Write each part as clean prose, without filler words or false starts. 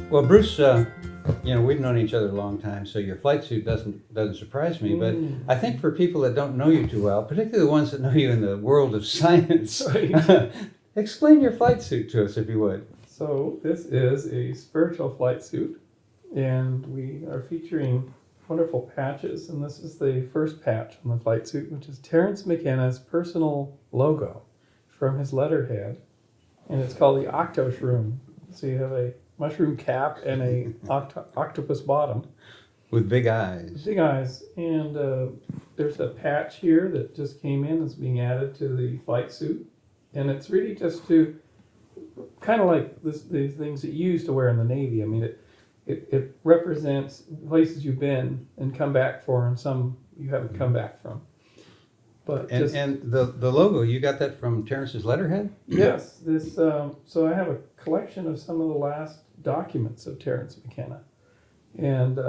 Well, Bruce, we've known each other a long time, so your flight suit doesn't surprise me. But I think for people that don't know you too well, particularly the ones that know you in the world of science, Right. explain your flight suit to us, if you would. So this is a spiritual flight suit, and we are featuring wonderful patches. And this is the first patch on the flight suit, which is Terence McKenna's personal logo from his letterhead, and it's called the Octoshroom. So you have a mushroom cap and a octopus bottom. With big eyes. Big eyes. And there's a patch here that just came in, it's being added to the flight suit. And it's really just to, kind of like the things that you used to wear in the Navy. I mean, it represents places you've been and come back for, and some you haven't come back from. But And the logo, you got that from Terrence's letterhead? Yes, this. So I have a collection of some of the last documents of Terence McKenna, and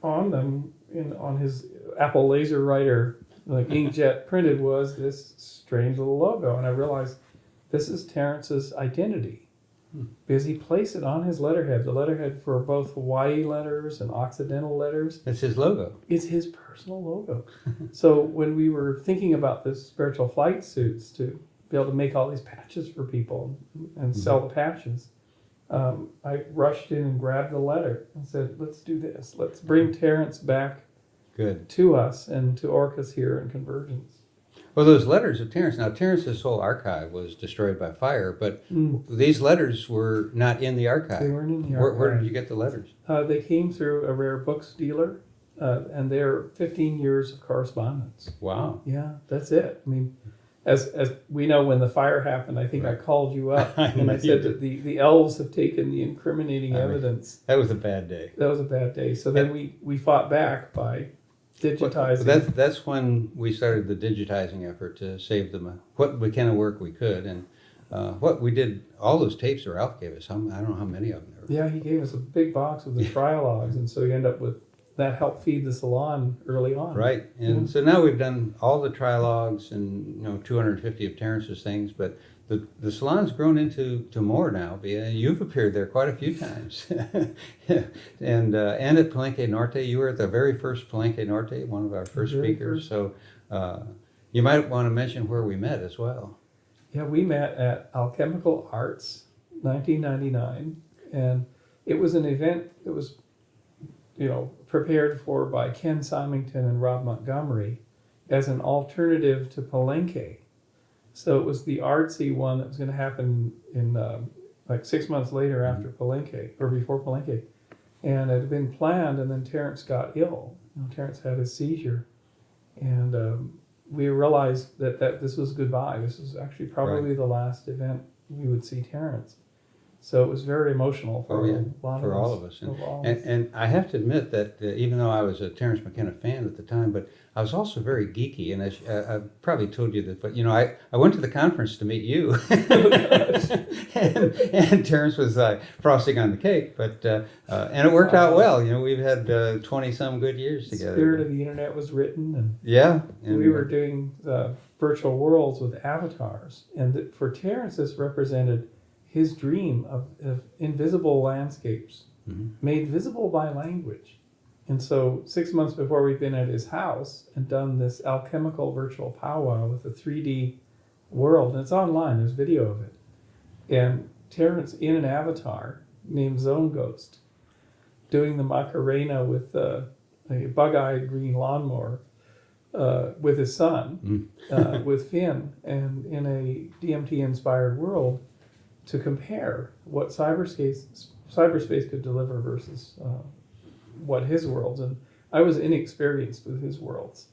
on them, on his Apple Laser Writer, like inkjet printed, was this strange little logo, and I realized this is Terrence's identity, because he placed it on his letterhead. The letterhead for both Hawaii letters and Occidental letters. It's his logo. It's his personal logo. So when we were thinking about this spiritual flight suits to be able to make all these patches for people and sell the patches, I rushed in and grabbed the letter and said, let's do this. Let's bring Terence back to us and to Orcas here in Convergence. Well, those letters of Terence, now Terrence's whole archive was destroyed by fire, but these letters were not in the archive. They weren't in the archive. Where did you get the letters? They came through a rare books dealer, and they're 15 years of correspondence. Wow. Yeah, that's it. I mean, as we know, when the fire happened, I think I called you up and I said that the elves have taken the incriminating evidence. That was a bad day. That was a bad day. So then we fought back by digitizing. That's when we started the digitizing effort to save them what kind of work we could. And what we did, all those tapes that Ralph gave us, I don't know how many of them there were. Yeah, he gave us a big box with the trialogues, and so you end up with that helped feed the salon early on. Right, and so now we've done all the trilogues and 250 of Terrence's things, but the salon's grown into more now. You've appeared there quite a few times, and at Palenque Norte, you were at the very first Palenque Norte, one of our first speakers. So you might want to mention where we met as well. Yeah, we met at Alchemical Arts, 1999, and it was an event that was prepared for by Ken Symington and Rob Montgomery as an alternative to Palenque. So it was the artsy one that was going to happen in like 6 months later after Palenque, or before Palenque. And it had been planned, and then Terence got ill. Terence had a seizure. And we realized that this was goodbye. This was actually probably the last event we would see Terence. So it was very emotional for all of us. And I have to admit that even though I was a Terence McKenna fan at the time, but I was also very geeky. And I probably told you this, but I went to the conference to meet you, and Terence was frosting on the cake. But and it worked out well. We've had 20-some good years together. The spirit of the internet was written, and we were doing virtual worlds with avatars. And for Terence, this represented his dream of invisible landscapes made visible by language. And so 6 months before, we've been at his house and done this alchemical virtual powwow with a 3D world. And it's online, there's video of it. And Terence in an avatar named Zone Ghost doing the Macarena with a bug-eyed green lawnmower with his son, with Finn, and in a DMT-inspired world, to compare what cyberspace could deliver versus what his worlds. And I was inexperienced with his worlds.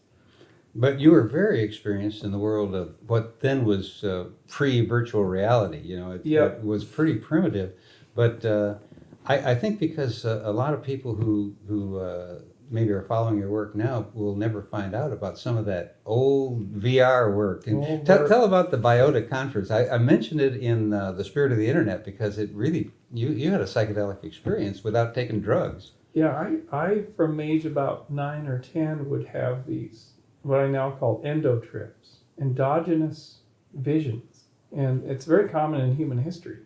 But you were very experienced in the world of what then was pre-virtual reality. It was pretty primitive. But I think because a lot of people who maybe are following your work now will never find out about some of that old VR work. And tell about the Biota conference. I mentioned it in The Spirit of the Internet because it really, you had a psychedelic experience without taking drugs. Yeah, I from age about 9 or 10 would have these, what I now call endotrips, endogenous visions. And it's very common in human history.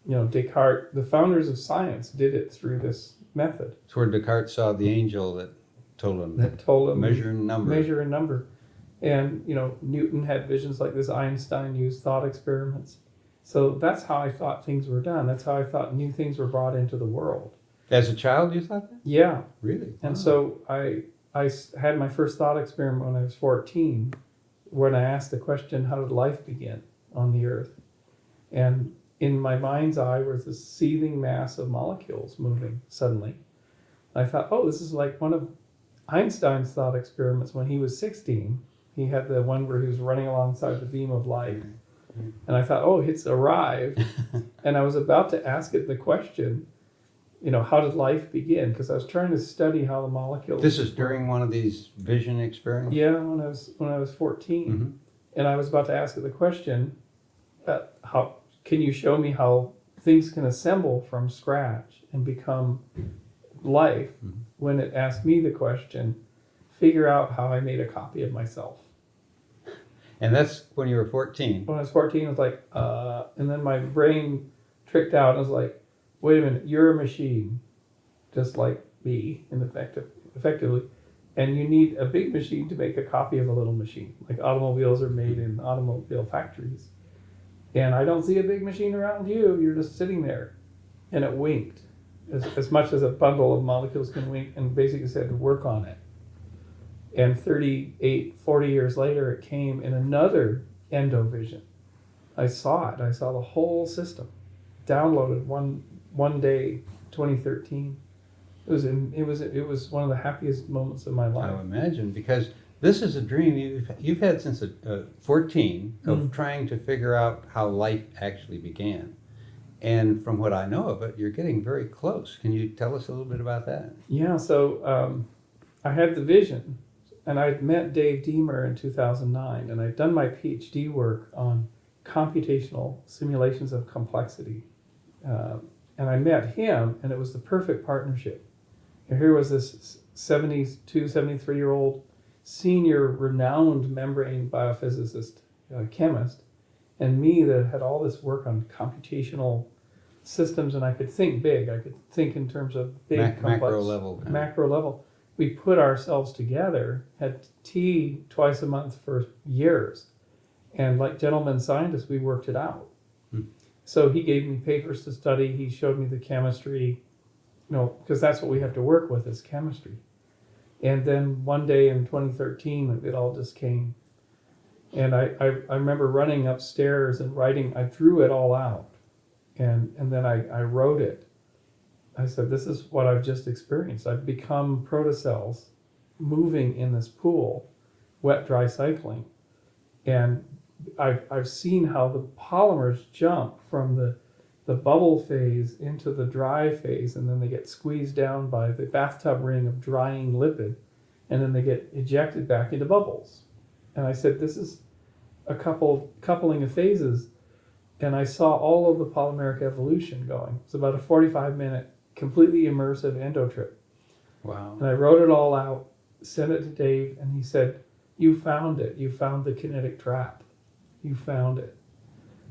Descartes, the founders of science, did it through this method. It's where Descartes saw the angel that told him measure and number. Measure and number. And, Newton had visions like this. Einstein used thought experiments. So that's how I thought things were done. That's how I thought new things were brought into the world. As a child, you thought that? Yeah. Really? And Wow. so I had my first thought experiment when I was 14, when I asked the question, how did life begin on the Earth? And in my mind's eye was this seething mass of molecules moving suddenly. I thought, this is like one of Einstein's thought experiments when he was 16. He had the one where he was running alongside the beam of light. And I thought, it's arrived. And I was about to ask it the question, how did life begin? Because I was trying to study how the molecules... This is during one of these vision experiments? Yeah, when I was 14. Mm-hmm. And I was about to ask it the question, how can you show me how things can assemble from scratch and become life? Mm-hmm. When it asked me the question, figure out how I made a copy of myself. And that's when you were 14. When I was 14, I was like, and then my brain tricked out and was like, wait a minute, you're a machine, just like me, effectively. And you need a big machine to make a copy of a little machine. Like automobiles are made in automobile factories. And I don't see a big machine around you, you're just sitting there. And it winked, as much as a bundle of molecules can wink, and basically said, work on it. And 40 years later, it came in another endovision. I saw it. I saw the whole system downloaded one day, 2013. It was one of the happiest moments of my life. I would imagine, because this is a dream you've had since 14 of trying to figure out how life actually began. And from what I know of it, you're getting very close. Can you tell us a little bit about that? Yeah, so I had the vision. And I'd met Dave Deamer in 2009, and I'd done my PhD work on computational simulations of complexity. And I met him, and it was the perfect partnership. And here was this 72, 73-year-old senior renowned membrane biophysicist, chemist, and me that had all this work on computational systems, and I could think big. I could think in terms of big, complex, macro level. Macro level. We put ourselves together, had tea twice a month for years. And like gentlemen scientists, we worked it out. So he gave me papers to study. He showed me the chemistry, because that's what we have to work with is chemistry. And then one day in 2013, it all just came. And I remember running upstairs and writing, I drew it all out. And then I wrote it. I said, this is what I've just experienced. I've become protocells moving in this pool, wet-dry cycling. And I've seen how the polymers jump from the bubble phase into the dry phase, and then they get squeezed down by the bathtub ring of drying lipid, and then they get ejected back into bubbles. And I said, this is a coupling of phases. And I saw all of the polymeric evolution going. It's about a 45-minute completely immersive endo trip. Wow. And I wrote it all out, sent it to Dave, and he said, you found it. You found the kinetic trap. You found it.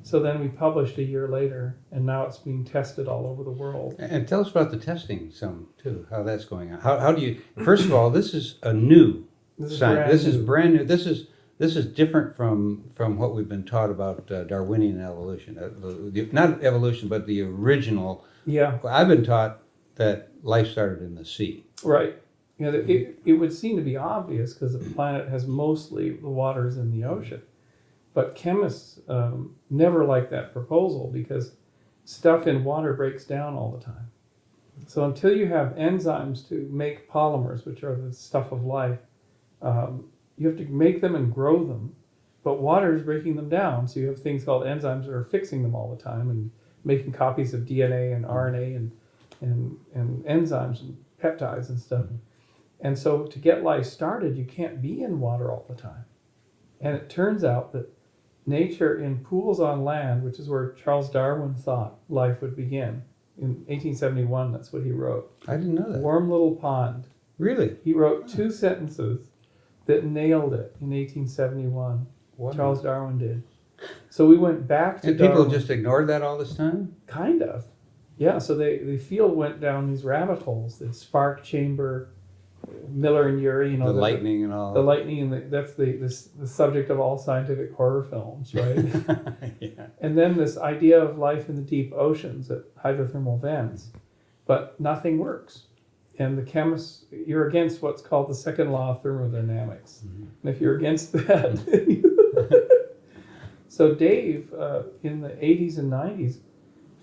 So then we published a year later, and now it's being tested all over the world. And tell us about the testing some, too, how that's going on. How do you, first of all, this is a new science. This is brand new. This is different from what we've been taught about Darwinian evolution. Not evolution, but the original. Yeah. I've been taught that life started in the sea. Right. It would seem to be obvious because the planet has mostly the waters in the ocean. But chemists never like that proposal because stuff in water breaks down all the time. So until you have enzymes to make polymers, which are the stuff of life, you have to make them and grow them. But water is breaking them down, so you have things called enzymes that are fixing them all the time and making copies of DNA and RNA and enzymes and peptides and stuff. And so to get life started, you can't be in water all the time. And it turns out that nature in pools on land, which is where Charles Darwin thought life would begin, in 1871, that's what he wrote. I didn't know that. Warm little pond. Really? He wrote 2 sentences that nailed it in 1871. Wow. Charles Darwin did. So we went back to And people Darwin. just ignored that all this time? Kind of. Yeah, so the field went down these rabbit holes, the spark chamber, Miller and Urey, The lightning and all. The lightning, and that's the subject of all scientific horror films, right? Yeah. And then this idea of life in the deep oceans at hydrothermal vents, but nothing works. And the chemists, you're against what's called the second law of thermodynamics. And if you're against that, so Dave, in the 80s and 90s,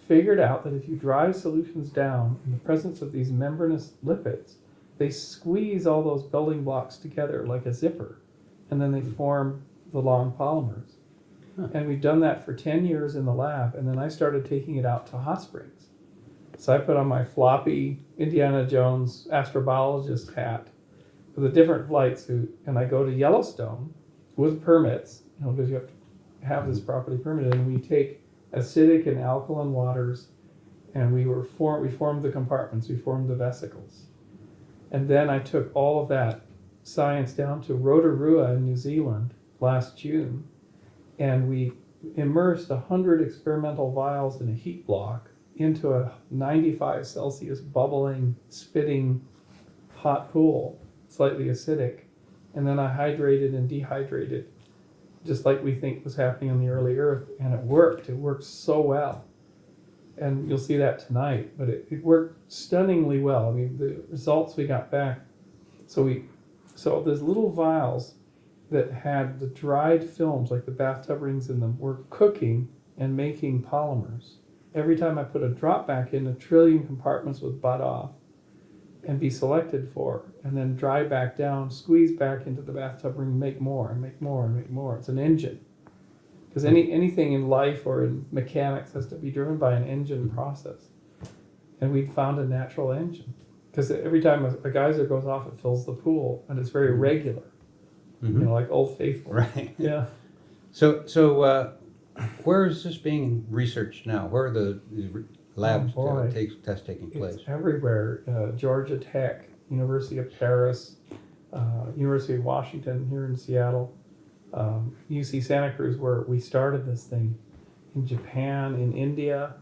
figured out that if you drive solutions down in the presence of these membranous lipids, they squeeze all those building blocks together like a zipper, and then they form the long polymers. Huh. And we've done that for 10 years in the lab, and then I started taking it out to hot springs. So I put on my floppy Indiana Jones astrobiologist hat with a different flight suit, and I go to Yellowstone with permits, because you have to have this properly permitted, and we take acidic and alkaline waters, and we formed the compartments, we formed the vesicles. And then I took all of that science down to Rotorua in New Zealand last June, and we immersed 100 experimental vials in a heat block into a 95 Celsius bubbling, spitting hot pool, slightly acidic. And then I hydrated and dehydrated, just like we think was happening on the early Earth, and it worked. It worked so well. And you'll see that tonight, but it worked stunningly well. I mean, the results we got back. So there's little vials that had the dried films, like the bathtub rings in them, were cooking and making polymers. Every time I put a drop back in, 1 trillion compartments would butt off and be selected for, and then dry back down, squeeze back into the bathtub ring, make more and make more and make more. It's an engine. Because anything in life or in mechanics has to be driven by an engine process. And we found a natural engine. Because every time a geyser goes off, it fills the pool, and it's very regular. Like Old Faithful. Right. Yeah. So where is this being researched now? Where are the labs tests taking place? It's everywhere. Georgia Tech, University of Paris, University of Washington here in Seattle, UC Santa Cruz, where we started this thing, in Japan, in India,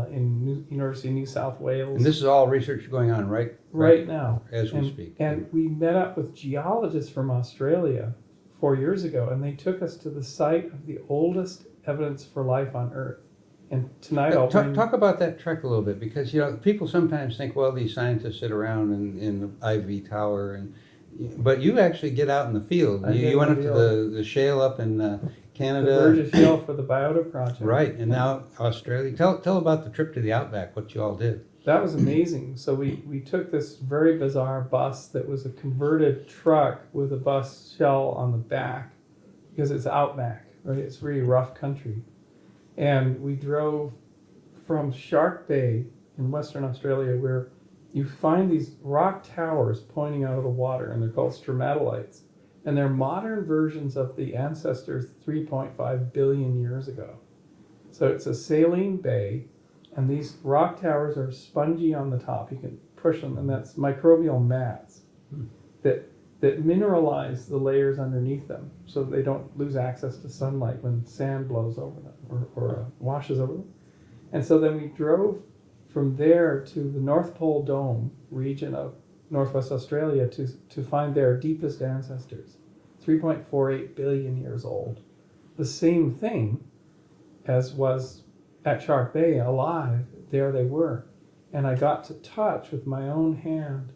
in University of New South Wales. And this is all research going on right now as we speak. And we met up with geologists from Australia 4 years ago, and they took us to the site of the oldest evidence for life on Earth. And tonight I'll talk about that trek a little bit, because people sometimes think, well, these scientists sit around in the Ivy Tower, but you actually get out in the field. You went up to the shale up in Canada. The Burgess Shale for the Biota project. Right, and now Australia. Tell about the trip to the Outback, what you all did. That was amazing. So we took this very bizarre bus that was a converted truck with a bus shell on the back, because it's Outback, right? It's really rough country. And we drove from Shark Bay in Western Australia, where you find these rock towers pointing out of the water, and they're called stromatolites. And they're modern versions of the ancestors 3.5 billion years ago. So it's a saline bay, and these rock towers are spongy on the top. You can push them, and that's microbial mats that mineralize the layers underneath them so that they don't lose access to sunlight when sand blows over them or washes over them. And so then we drove from there to the North Pole Dome region of Northwest Australia to find their deepest ancestors, 3.48 billion years old. The same thing as was at Shark Bay, alive, there they were. And I got to touch with my own hand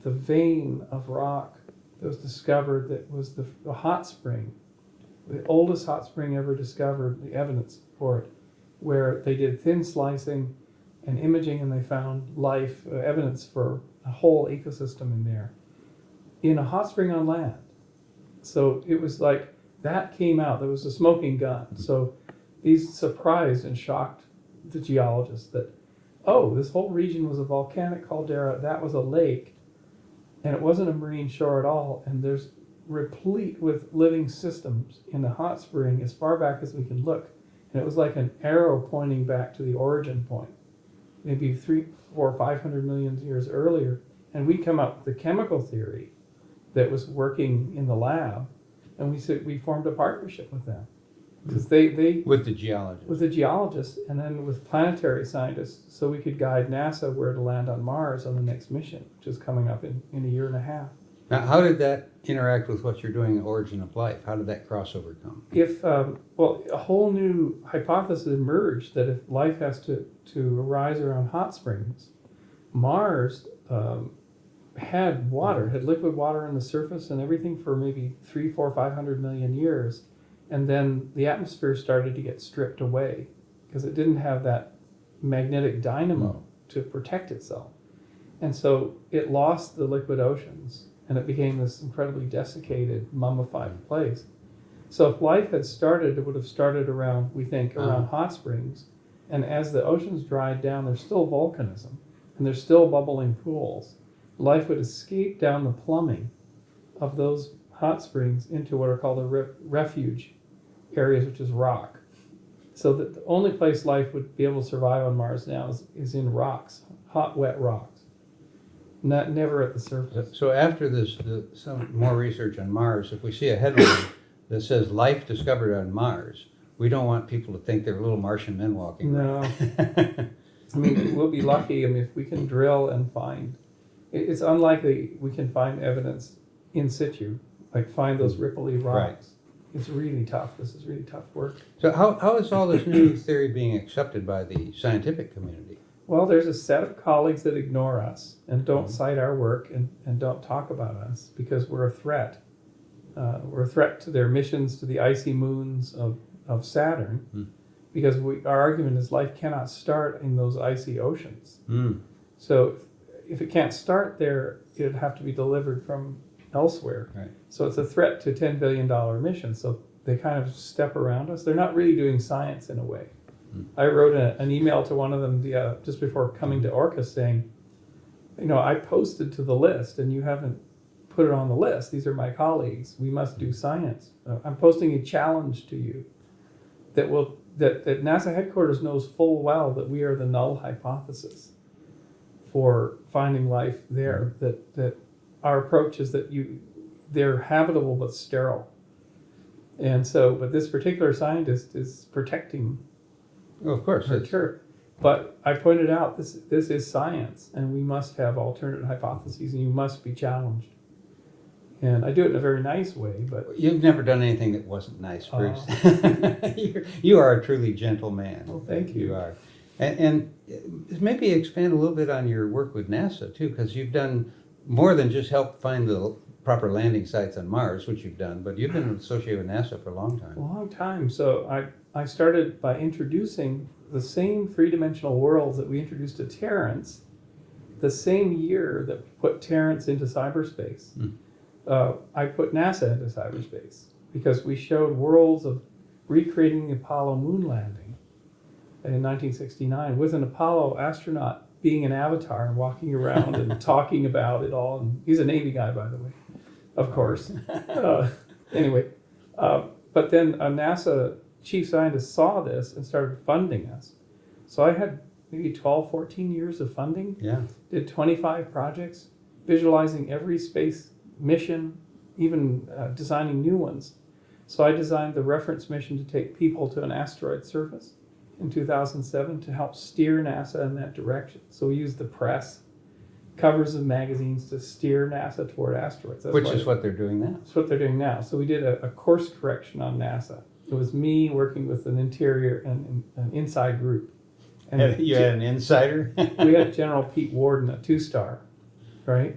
the vein of rock that was discovered, that was the hot spring, the oldest hot spring ever discovered, the evidence for it, where they did thin slicing and imaging, and they found life, evidence for a whole ecosystem in there, in a hot spring on land. So it was like, that came out, there was a smoking gun. So these surprised and shocked the geologists that, oh, this whole region was a volcanic caldera, that was a lake, and it wasn't a marine shore at all, and there's replete with living systems in the hot spring as far back as we can look. And it was like an arrow pointing back to the origin point, maybe 300, 400, 500 million years earlier. And we come up with the chemical theory that was working in the lab, and we formed a partnership with them. because they with the geologist. with the geologists and then with planetary scientists, so we could guide NASA where to land on Mars on the next mission, which is coming up in a year and a half. Now, how did that interact with what you're doing in Origin of Life? How did that crossover come? If well, a whole new hypothesis emerged that if life has to arise around hot springs, Mars had water, had liquid water on the surface and everything for maybe 300, 400, 500 million years, and then the atmosphere started to get stripped away because it didn't have that magnetic dynamo to protect itself, and so it lost the liquid oceans. And it became this incredibly desiccated, mummified place. So if life had started, it would have started around, we think, around hot springs. And as the oceans dried down, there's still volcanism, and there's still bubbling pools. Life would escape down the plumbing of those hot springs into what are called the refuge areas, which is rock. So that the only place life would be able to survive on Mars now is in rocks, hot, wet rocks. Never at the surface. So after this, some more research on Mars, if we see a headline that says life discovered on Mars, we don't want people to think they're little Martian men walking around. No. I mean, we'll be lucky. I mean, if we can drill and find, it's unlikely we can find evidence in situ, like find those ripply rocks. Right. It's really tough. This is really tough work. So how is all this new theory being accepted by the scientific community? Well, there's a set of colleagues that ignore us and don't cite our work and don't talk about us because we're a threat. We're a threat to their missions to the icy moons of Saturn because our argument is life cannot start in those icy oceans. So if it can't start there, it'd have to be delivered from elsewhere. Right. So it's a threat to $10 billion missions. So they kind of step around us. They're not really doing science in a way. I wrote an email to one of them just before coming to Orcas saying, I posted to the list and you haven't put it on the list. These are my colleagues. We must do science. I'm posting a challenge to you that NASA headquarters knows full well that we are the null hypothesis for finding life there. That our approach is that they're habitable but sterile. And so, but this particular scientist is protecting. Well, of course. Sure. But I pointed out this is science, and we must have alternate hypotheses, and you must be challenged. And I do it in a very nice way, but You've never done anything that wasn't nice, Bruce. You are a truly gentle man. Well, thank you. You are. And maybe expand a little bit on your work with NASA, too, because you've done more than just help find the proper landing sites on Mars, which you've done, but you've been associated with NASA for a long time. A long time. So I started by introducing the same three-dimensional worlds that we introduced to Terrence the same year that we put Terrence into cyberspace. I put NASA into cyberspace because we showed worlds of recreating the Apollo moon landing in 1969 with an Apollo astronaut being an avatar and walking around and talking about it all. And he's a Navy guy, by the way, of course. Anyway, but then a NASA chief scientist saw this and started funding us. So I had maybe 12, 14 years of funding. Yeah. Did 25 projects, visualizing every space mission, even designing new ones. So I designed the reference mission to take people to an asteroid surface in 2007 to help steer NASA in that direction. So we used the press, covers of magazines to steer NASA toward asteroids. Which is what they're doing now. That's what they're doing now. So we did a course correction on NASA. It was me working with an interior and an inside group. And You had an insider? we had General Pete Warden, a 2-star, right?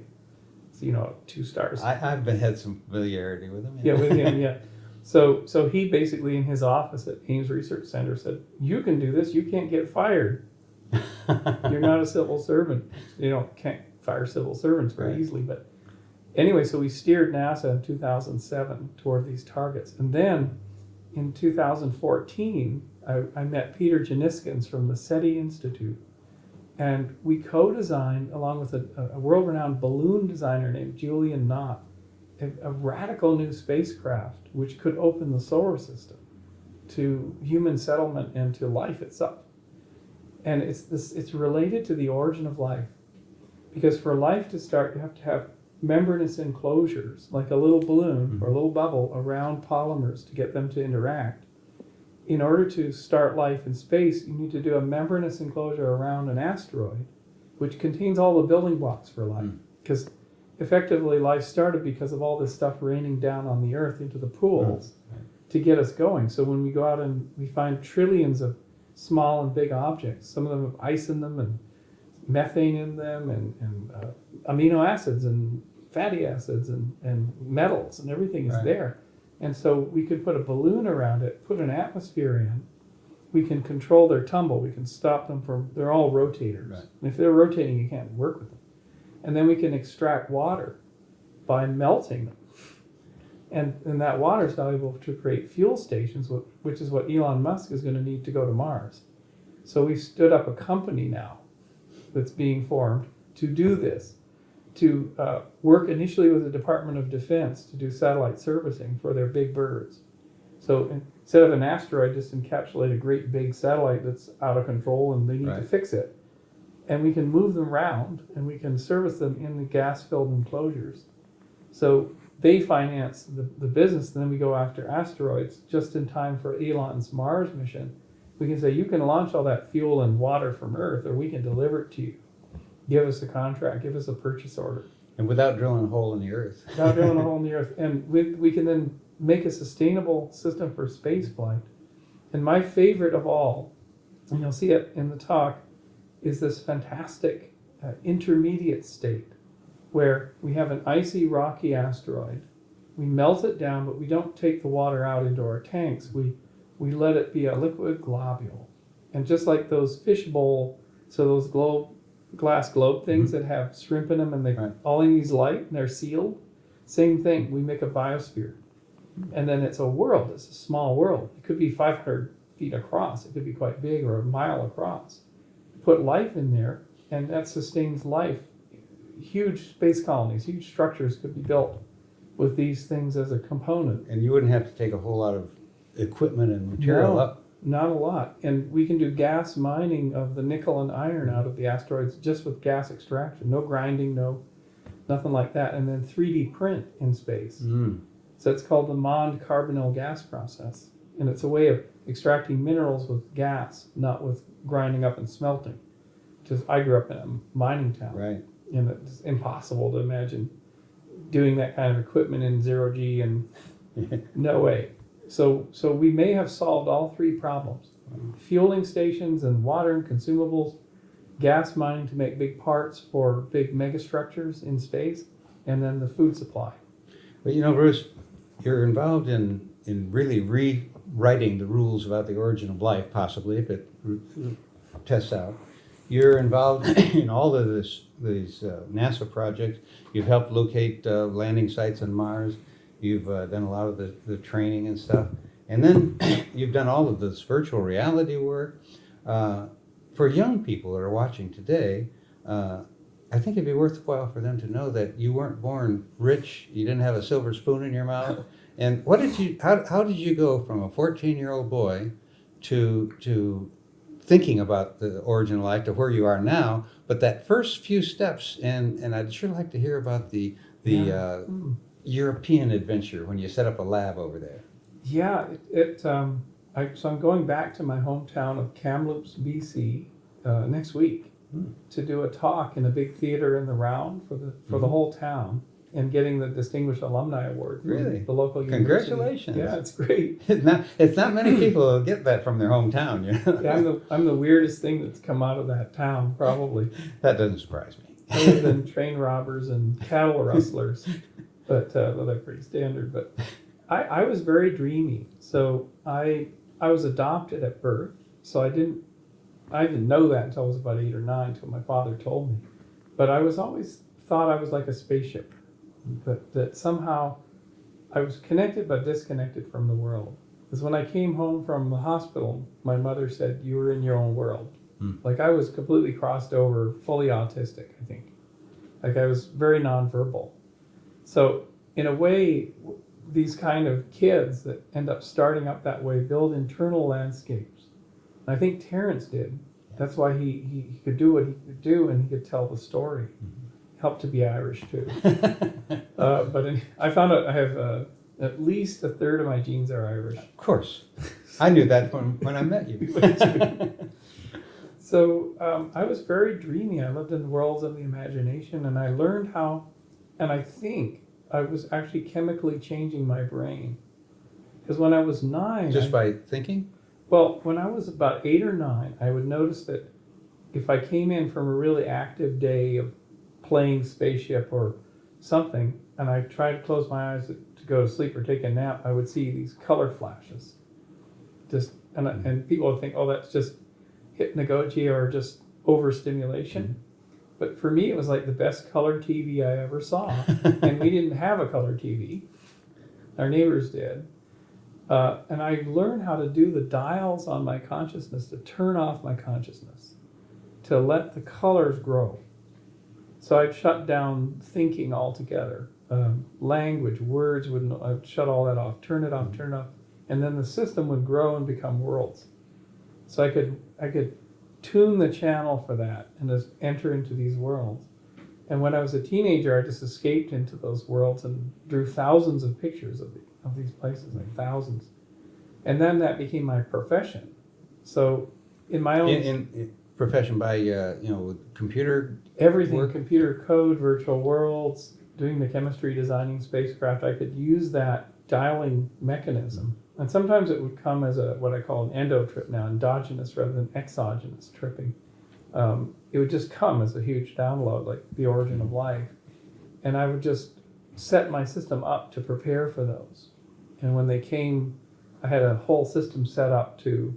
So, 2 stars. I've had some familiarity with him. Yeah, with him, yeah. So he basically in his office at Ames Research Center said, you can do this, you can't get fired. You're not a civil servant. Can't fire civil servants very easily. But anyway, so we steered NASA in 2007 toward these targets. And then in 2014, I met Peter Jenniskens from the SETI Institute. And we co-designed, along with a world-renowned balloon designer named Julian Knott, a radical new spacecraft which could open the solar system to human settlement and to life itself. And it's related to the origin of life. Because for life to start, you have to have membranous enclosures, like a little balloon or a little bubble around polymers to get them to interact. in order to start life in space, you need to do a membranous enclosure around an asteroid, which contains all the building blocks for life. Because effectively, life started because of all this stuff raining down on the Earth into the pools to get us going. So when we go out and we find trillions of small and big objects, some of them have ice in them and methane in them and amino acids and fatty acids and metals, and everything is there. And so we could put a balloon around it, put an atmosphere in. We can control their tumble. We can stop them from, they're all rotators. Right. And if they're rotating, you can't work with them. And then we can extract water by melting them. And that water is valuable to create fuel stations, which is what Elon Musk is going to need to go to Mars. So we've stood up a company now that's being formed to do this, to work initially with the Department of Defense to do satellite servicing for their big birds. So instead of an asteroid, just encapsulate a great big satellite that's out of control and they need to fix it. And we can move them around and we can service them in the gas-filled enclosures. So they finance the business, and then we go after asteroids just in time for Elon's Mars mission. We can say, you can launch all that fuel and water from Earth, or we can deliver it to you. Give us a contract, give us a purchase order. And without drilling a hole in the Earth. Without drilling a hole in the Earth. And we can then make a sustainable system for space flight. And my favorite of all, and you'll see it in the talk, is this fantastic intermediate state where we have an icy, rocky asteroid. We melt it down, but we don't take the water out into our tanks. We let it be a liquid globule. And just like those fish bowl, so those glass globe things that have shrimp in them and they all in these light and they're sealed, same thing. We make a biosphere. And then it's a world. It's a small world. It could be 500 feet across. It could be quite big, or a mile across. Put life in there, and that sustains life. Huge space colonies, huge structures could be built with these things as a component. And you wouldn't have to take a whole lot of equipment and material up. Not a lot. And we can do gas mining of the nickel and iron out of the asteroids just with gas extraction. No grinding, nothing like that. And then 3D print in space. So it's called the Mond carbonyl gas process. And it's a way of extracting minerals with gas, not with grinding up and smelting. Just I grew up in a mining town. Right. And it's impossible to imagine doing that kind of equipment in zero G, and no way. So we may have solved all three problems. Fueling stations and water and consumables, gas mining to make big parts for big megastructures in space, and then the food supply. But Bruce, you're involved in really rewriting the rules about the origin of life, possibly, if it tests out. You're involved in all of these NASA projects. You've helped locate landing sites on Mars. You've done a lot of the training and stuff. And then you've done all of this virtual reality work. For young people that are watching today, I think it'd be worthwhile for them to know that you weren't born rich. You didn't have a silver spoon in your mouth. And how did you go from a 14-year-old boy to thinking about the origin of life to where you are now? But that first few steps, and I'd sure like to hear about the European adventure when you set up a lab over there. Yeah, so I'm going back to my hometown of Kamloops, BC, next week to do a talk in a big theater in the Round for the whole town, and getting the Distinguished Alumni Award from the local university. Congratulations. Yeah, it's great. It's not many people who get that from their hometown. Yeah, I'm the weirdest thing that's come out of that town, probably. That doesn't surprise me. Other than train robbers and cattle rustlers. But well, they're pretty standard. But I was very dreamy. So I was adopted at birth. So I didn't know that until I was about 8 or 9, until my father told me. But I was always thought I was like a spaceship. That somehow I was connected but disconnected from the world. Because when I came home from the hospital, my mother said, you were in your own world. Like I was completely crossed over, fully autistic, I think. Like I was very nonverbal. So in a way, these kind of kids that end up starting up that way build internal landscapes. And I think Terrence did. That's why he could do what he could do, and he could tell the story. Helped to be Irish too. I found out I have At least a third of my genes are Irish. Of course. I knew that when I met you. So I was very dreamy. I lived in worlds of the imagination, and I learned how, and I think I was actually chemically changing my brain. Because when I was 9... Just by thinking? Well, when I was about 8 or 9, I would notice that if I came in from a really active day of playing spaceship or something, and I tried to close my eyes to go to sleep or take a nap, I would see these color flashes. And people would think, oh, that's just hypnagogia or just overstimulation. Mm-hmm. But for me, it was like the best color TV I ever saw. And we didn't have a color TV. Our neighbors did. And I learned how to do the dials on my consciousness to turn off my consciousness, to let the colors grow. So I'd shut down thinking altogether. Language, words, I'd shut all that off, turn it off, turn it off. And then the system would grow and become worlds. So I could tune the channel for that and just enter into these worlds. And when I was a teenager, I just escaped into those worlds and drew thousands of pictures of these places, like thousands. And then that became my profession. So in my own... In profession by, with computer... Everything, work? Computer code, virtual worlds, doing the chemistry, designing spacecraft, I could use that dialing mechanism. And sometimes it would come as what I call an endo trip now, endogenous rather than exogenous tripping. It would just come as a huge download, like the origin of life. And I would just set my system up to prepare for those. And when they came, I had a whole system set up to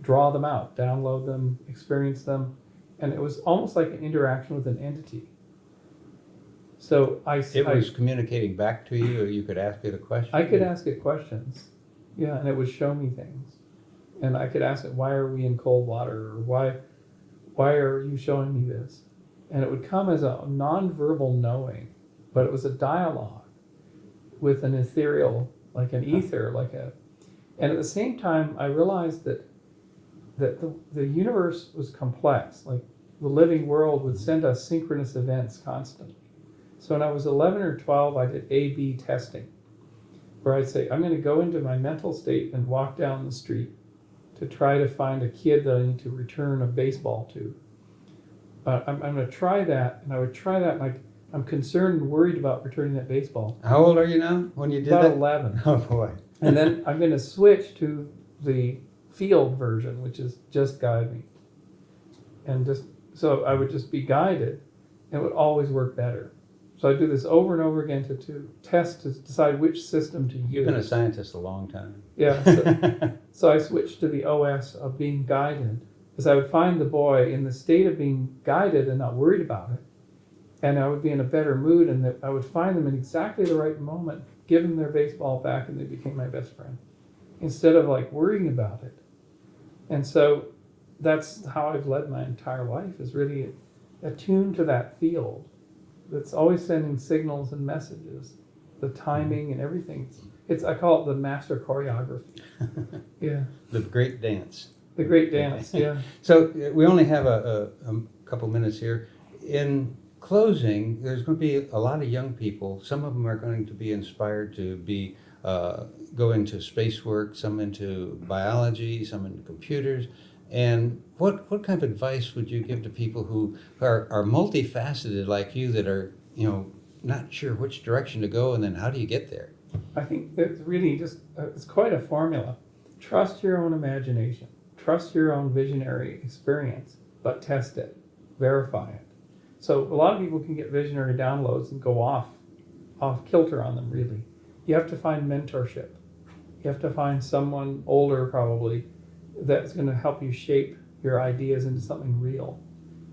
draw them out, download them, experience them. And it was almost like an interaction with an entity. So It was communicating back to you, or you could ask it a question? I could ask it questions. Yeah, and it would show me things. And I could ask it, why are we in cold water? Or why are you showing me this? And it would come as a non-verbal knowing, but it was a dialogue with an ethereal, like an ether, and at the same time, I realized that the universe was complex. Like the living world would send us synchronous events constantly. So when I was 11 or 12, I did A/B testing, where I'd say, I'm going to go into my mental state and walk down the street to try to find a kid that I need to return a baseball to. I'm going to try that, and I would try that like I'm concerned and worried about returning that baseball. How old are you now when you did about that? 11. Oh, boy. And then I'm going to switch to the field version, which is just guide me. And so I would just be guided, and it would always work better. So I do this over and over again to test, to decide which system to use. You've been a scientist a long time. Yeah. So I switched to the OS of being guided, because I would find the boy in the state of being guided and not worried about it. And I would be in a better mood, and I would find them in exactly the right moment, give them their baseball back, and they became my best friend, instead of like worrying about it. And so that's how I've led my entire life, is really attuned to that field that's always sending signals and messages, the timing and everything. I call it the master choreography. Yeah. The great dance. The great dance, yeah. So we only have a couple minutes here. In closing, there's going to be a lot of young people. Some of them are going to be inspired to go into space work, some into biology, some into computers. And what kind of advice would you give to people who are multifaceted like you, that are, not sure which direction to go, and then how do you get there? I think it's really just, it's quite a formula. Trust your own imagination. Trust your own visionary experience, but test it, verify it. So a lot of people can get visionary downloads and go off kilter on them, really. You have to find mentorship. You have to find someone older, probably, that's going to help you shape your ideas into something real.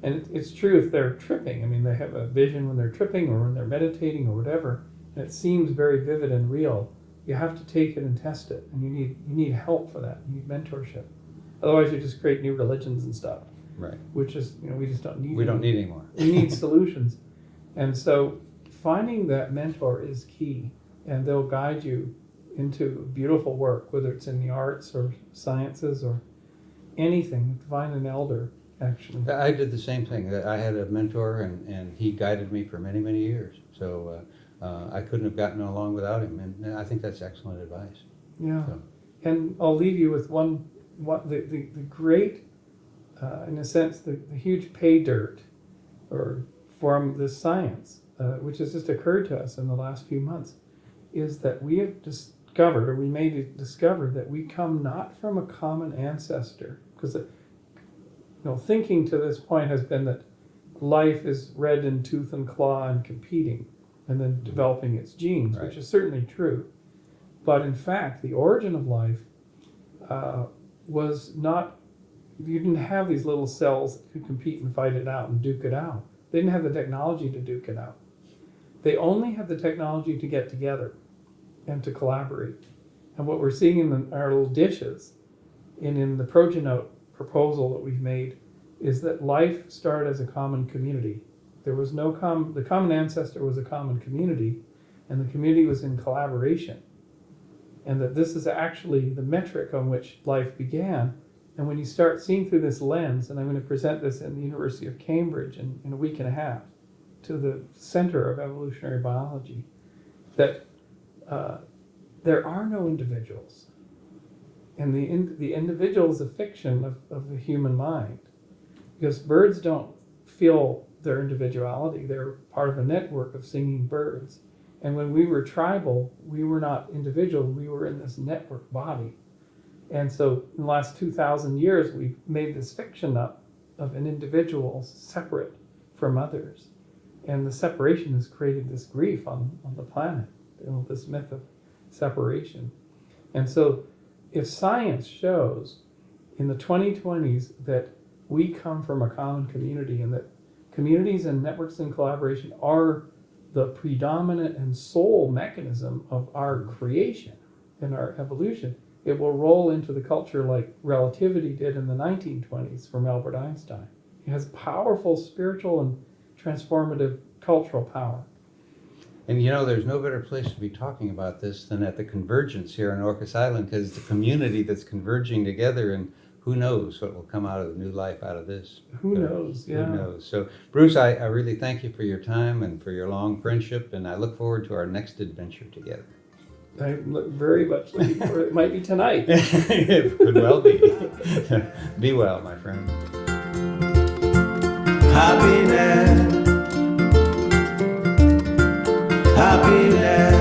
And it's true if they're tripping. I mean, they have a vision when they're tripping or when they're meditating or whatever, and it seems very vivid and real. You have to take it and test it, and you need help for that. You need mentorship. Otherwise, you just create new religions and stuff. Right. Which is, we just don't need. We don't need anymore. We need solutions. And so finding that mentor is key, and they'll guide you into beautiful work, whether it's in the arts or sciences or anything. Find an elder, actually. I did the same thing. I had a mentor, and he guided me for many, many years. So I couldn't have gotten along without him, and I think that's excellent advice. Yeah. So. And I'll leave you with the great, in a sense, the huge pay dirt from this science, which has just occurred to us in the last few months, is that we have discovered, or we may discover, that we come not from a common ancestor. Because thinking to this point has been that life is red in tooth and claw and competing, and then developing its genes, right. which is certainly true. But in fact, the origin of life was not, you didn't have these little cells that could compete and fight it out and duke it out. They didn't have the technology to duke it out. They only had the technology to get together and to collaborate. And what we're seeing in our little dishes and in the Progenote proposal that we've made is that life started as a common community. There was no the common ancestor was a common community, and the community was in collaboration. And that this is actually the metric on which life began. And when you start seeing through this lens, and I'm going to present this in the University of Cambridge in a week and a half to the Center of Evolutionary Biology, that there are no individuals. And the individual is a fiction of the human mind. Because birds don't feel their individuality. They're part of a network of singing birds. And when we were tribal, we were not individual, we were in this network body. And so in the last 2,000 years, we've made this fiction up of an individual separate from others. And the separation has created this grief on the planet, this myth of separation. And so if science shows in the 2020s that we come from a common community and that communities and networks and collaboration are the predominant and sole mechanism of our creation and our evolution, it will roll into the culture like relativity did in the 1920s from Albert Einstein. It has powerful spiritual and transformative cultural power. And there's no better place to be talking about this than at the Convergence here on Orcas Island, because it's a community that's converging together, and who knows what will come out of the new life out of this. Who knows? Yeah. Who knows? So, Bruce, I really thank you for your time and for your long friendship, and I look forward to our next adventure together. I look very much looking for it. It might be tonight. It could well be. Be well, my friend. Happiness.